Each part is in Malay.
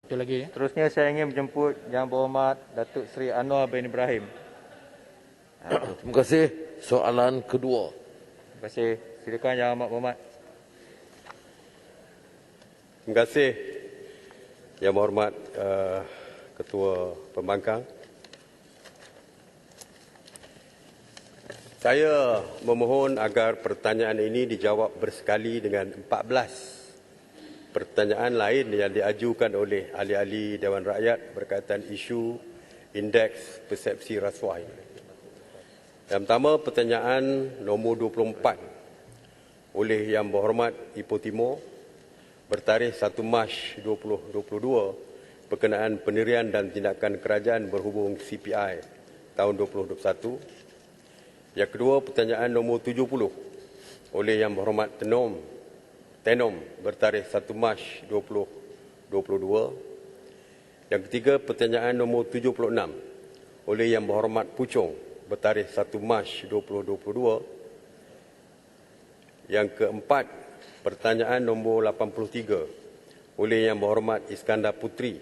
Itu lagi ya. Seterusnya saya ingin menjemput Yang Berhormat Datuk Seri Anwar bin Ibrahim. Terima kasih. Soalan kedua. Terima kasih. Silakan Yang Amat Berhormat. Terima kasih Yang Berhormat Ketua Pembangkang. Saya memohon agar pertanyaan ini dijawab bersekali dengan 14 pertanyaan lain yang diajukan oleh ahli-ahli Dewan Rakyat berkaitan isu indeks persepsi rasuah ini. Yang pertama, pertanyaan nombor 24 oleh Yang Berhormat Ipoh Timur bertarikh 1 Mac 2022 berkenaan pendirian dan tindakan kerajaan berhubung CPI tahun 2021. Yang kedua, pertanyaan nombor 70 oleh Yang Berhormat Tenom bertarikh 1 Mac 2022. Yang ketiga, pertanyaan nombor 76 oleh Yang Berhormat Puchong bertarikh 1 Mac 2022. Yang keempat, pertanyaan nombor 83 oleh Yang Berhormat Iskandar Puteri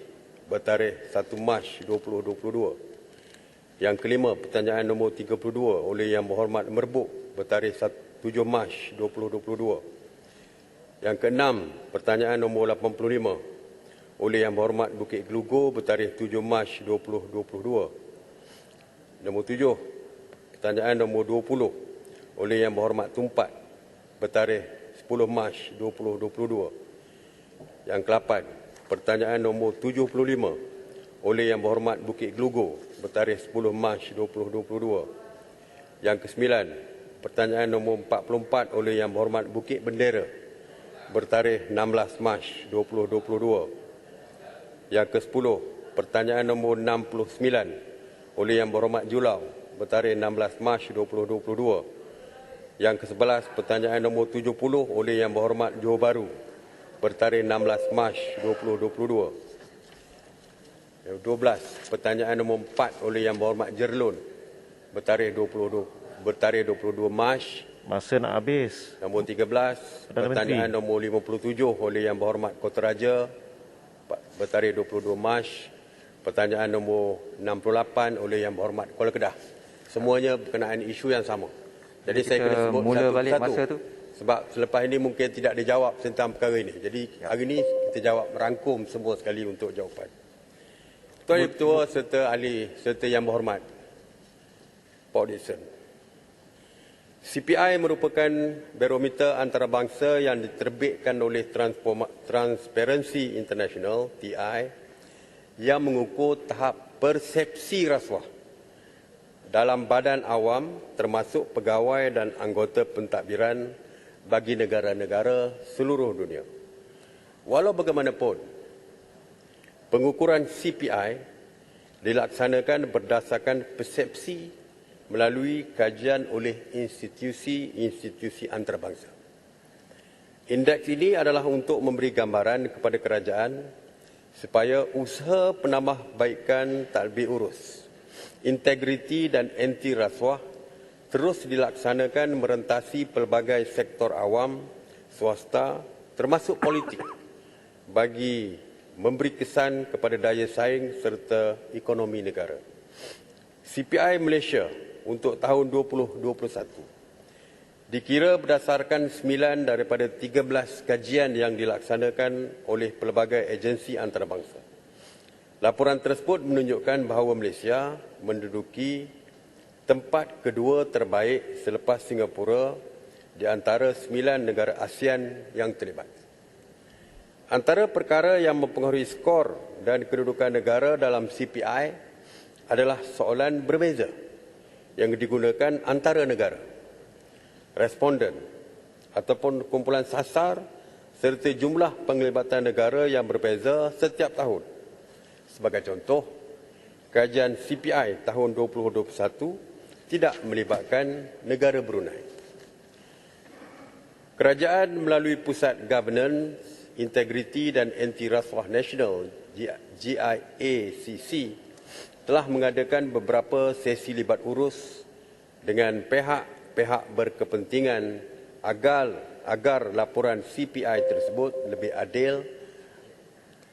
bertarikh 1 Mac 2022. Yang kelima, pertanyaan nombor 32 oleh Yang Berhormat Merbuk bertarikh 7 Mac 2022. Yang keenam, pertanyaan nombor 85 oleh Yang Berhormat Bukit Gelugor bertarikh 7 Mac 2022. Nombor 7, pertanyaan nombor 20 oleh Yang Berhormat Tumpat bertarikh 10 Mac 2022. Yang ke-8, pertanyaan nombor 75 oleh Yang Berhormat Bukit Gelugor bertarikh 10 Mac 2022. Yang ke-9, pertanyaan nombor 44 oleh Yang Berhormat Bukit Bendera bertarikh 16 Mac 2022. Yang ke-10, pertanyaan nombor 69 oleh Yang Berhormat Julau bertarikh 16 Mac 2022. Yang ke-11, pertanyaan nombor 70 oleh Yang Berhormat Johor Bahru bertarikh 16 Mac 2022. Yang 12, pertanyaan nombor 4 oleh Yang Berhormat Jerlun bertarikh 22 Mac. Masa nak habis. Nombor 13, pertanyaan nombor 57 oleh Yang Berhormat Kota Raja bertarikh 22 Mac. Pertanyaan nombor 68 oleh Yang Berhormat Kuala Kedah. Semuanya berkenaan isu yang sama. Jadi saya kena sebut satu-satu. Sebab selepas ini mungkin tidak dijawab tentang perkara ini. Jadi hari ini kita jawab merangkum semua sekali untuk jawapan. Ketua serta ahli serta Yang Berhormat Pak Dixon. CPI merupakan barometer antarabangsa yang diterbitkan oleh Transparency International (TI) yang mengukur tahap persepsi rasuah dalam badan awam termasuk pegawai dan anggota pentadbiran bagi negara-negara seluruh dunia. Walau bagaimanapun, pengukuran CPI dilaksanakan berdasarkan persepsi melalui kajian oleh institusi-institusi antarabangsa. Indeks ini adalah untuk memberi gambaran kepada kerajaan supaya usaha penambahbaikan tadbir urus, integriti dan anti rasuah terus dilaksanakan merentasi pelbagai sektor awam, swasta termasuk politik bagi memberi kesan kepada daya saing serta ekonomi negara. CPI Malaysia untuk tahun 2021 dikira berdasarkan 9 daripada 13 kajian yang dilaksanakan oleh pelbagai agensi antarabangsa. Laporan tersebut menunjukkan bahawa Malaysia menduduki tempat kedua terbaik selepas Singapura di antara 9 negara ASEAN yang terlibat. Antara perkara yang mempengaruhi skor dan kedudukan negara dalam CPI adalah soalan berbeza yang digunakan antara negara, responden ataupun kumpulan sasar serta jumlah penglibatan negara yang berbeza setiap tahun. Sebagai contoh, kajian CPI tahun 2021 tidak melibatkan negara Brunei. Kerajaan melalui Pusat Governance, Integriti dan Anti Rasuah Nasional GIACC telah mengadakan beberapa sesi libat urus dengan pihak-pihak berkepentingan agar laporan CPI tersebut lebih adil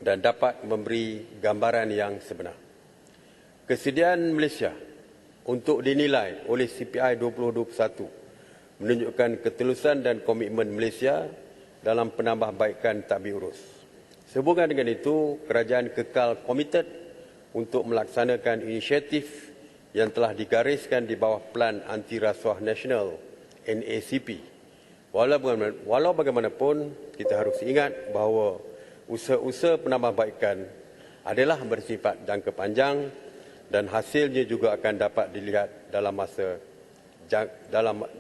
dan dapat memberi gambaran yang sebenar. Kesediaan Malaysia untuk dinilai oleh CPI 2021 menunjukkan ketulusan dan komitmen Malaysia dalam penambahbaikan tadbir urus. Sehubungan dengan itu, kerajaan kekal komited untuk melaksanakan inisiatif yang telah digariskan di bawah Pelan Anti Rasuah Nasional NACP. Walau bagaimanapun, kita harus ingat bahawa usaha-usaha penambahbaikan adalah bersifat jangka panjang dan hasilnya juga akan dapat dilihat dalam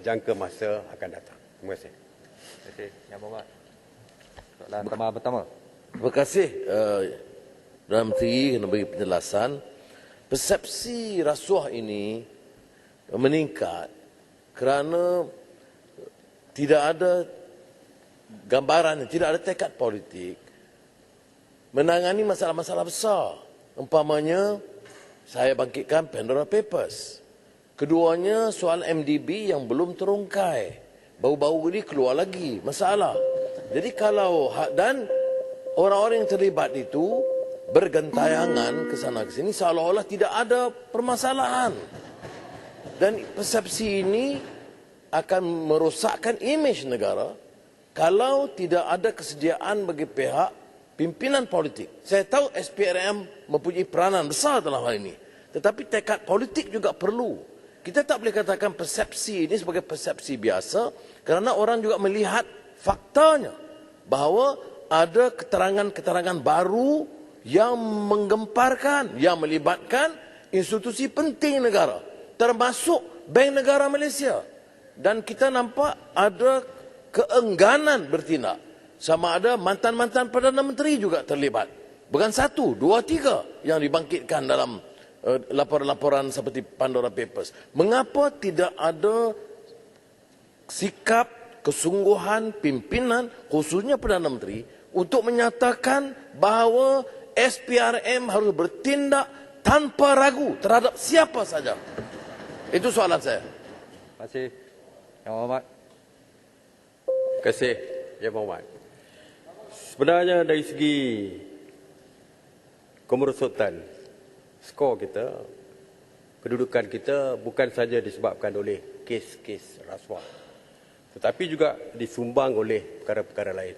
jangka masa akan datang. Terima kasih. Terima kasih, Yang Berhormat. Soalan pertama. Terima kasih Perdana Menteri kena beri penjelasan. Persepsi rasuah ini meningkat kerana tidak ada gambaran, tidak ada tekad politik menangani masalah-masalah besar. Umpamanya, saya bangkitkan Pandora Papers. Keduanya soal MDB yang belum terungkai. Baru-baru ini keluar lagi masalah. Jadi kalau dan orang-orang yang terlibat itu bergentayangan ke sana ke sini seolah-olah tidak ada permasalahan. Dan persepsi ini akan merosakkan imej negara kalau tidak ada kesediaan bagi pihak pimpinan politik. Saya tahu SPRM mempunyai peranan besar dalam hal ini. Tetapi tekad politik juga perlu. Kita tak boleh katakan persepsi ini sebagai persepsi biasa kerana orang juga melihat faktanya bahawa ada keterangan-keterangan baru yang menggemparkan, yang melibatkan institusi penting negara, termasuk Bank Negara Malaysia. Dan kita nampak ada keengganan bertindak. Sama ada mantan-mantan Perdana Menteri juga terlibat. Bukan satu, dua, tiga yang dibangkitkan dalam laporan-laporan seperti Pandora Papers. Mengapa tidak ada sikap kesungguhan pimpinan, khususnya Perdana Menteri, untuk menyatakan bahawa SPRM harus bertindak tanpa ragu terhadap siapa saja? Itu soalan saya. Terima kasih, Yang Berhormat. Terima kasih, Yang Berhormat. Sebenarnya dari segi kemerosotan skor kita, kedudukan kita bukan saja disebabkan oleh kes-kes rasuah, tetapi juga disumbang oleh perkara-perkara lain.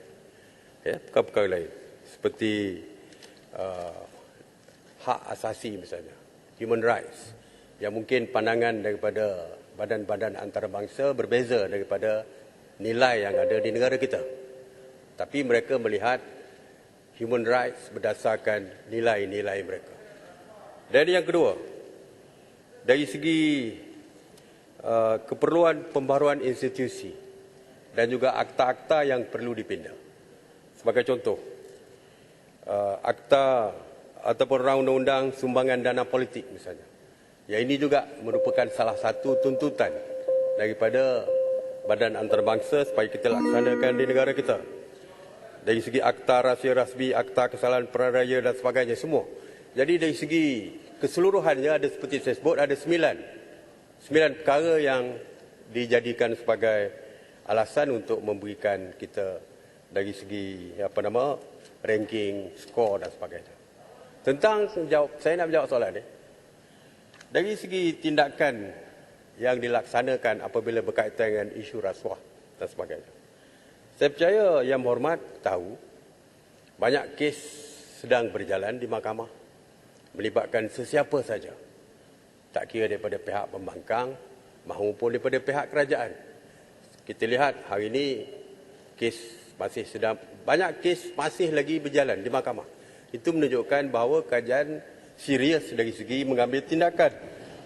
Ya, perkara-perkara lain seperti hak asasi misalnya, human rights, yang mungkin pandangan daripada badan-badan antarabangsa berbeza daripada nilai yang ada di negara kita. Tapi mereka melihat human rights berdasarkan nilai-nilai mereka. Dan yang kedua, dari segi keperluan pembaharuan institusi dan juga akta-akta yang perlu dipindah. Sebagai contoh, akta ataupun undang-undang sumbangan dana politik misalnya. Yang ini juga merupakan salah satu tuntutan daripada badan antarabangsa supaya kita laksanakan di negara kita. Dari segi akta rahsia rasmi, akta kesalahan peran raya dan sebagainya semua. Jadi dari segi keseluruhannya ada seperti saya sebut, ada 9 perkara yang dijadikan sebagai alasan untuk memberikan kita dari segi ranking, skor dan sebagainya. Saya nak menjawab soalan ni. Dari segi tindakan yang dilaksanakan apabila berkaitan dengan isu rasuah dan sebagainya. Saya percaya Yang Berhormat tahu banyak kes sedang berjalan di mahkamah melibatkan sesiapa saja. Tak kira daripada pihak pembangkang maupun daripada pihak kerajaan. Kita lihat hari ini banyak kes masih lagi berjalan di mahkamah. Itu menunjukkan bahawa kerajaan serius dari segi mengambil tindakan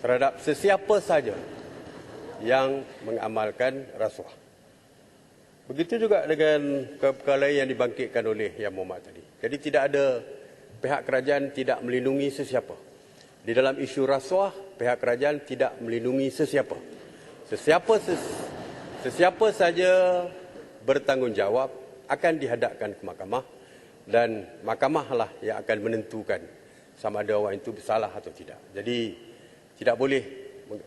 terhadap sesiapa saja yang mengamalkan rasuah. Begitu juga dengan perkara lain yang dibangkitkan oleh Yang Berhormat tadi. Jadi tidak ada pihak kerajaan tidak melindungi sesiapa. Di dalam isu rasuah, pihak kerajaan tidak melindungi sesiapa. Sesiapa saja bertanggungjawab akan dihadapkan ke mahkamah dan mahkamahlah yang akan menentukan sama ada orang itu bersalah atau tidak. Jadi tidak boleh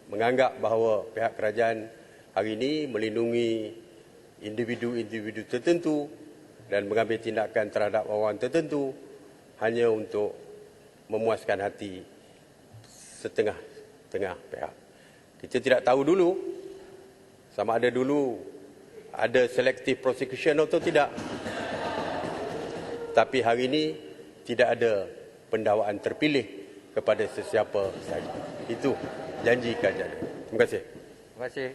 menganggap bahawa pihak kerajaan hari ini melindungi individu-individu tertentu dan mengambil tindakan terhadap orang tertentu hanya untuk memuaskan hati setengah pihak. Kita tidak tahu dulu sama ada dulu ada selective prosecution atau tidak. Tapi hari ini tidak ada pendakwaan terpilih kepada sesiapa sahaja. Itu janji kerajaan. Terima kasih. Terima kasih.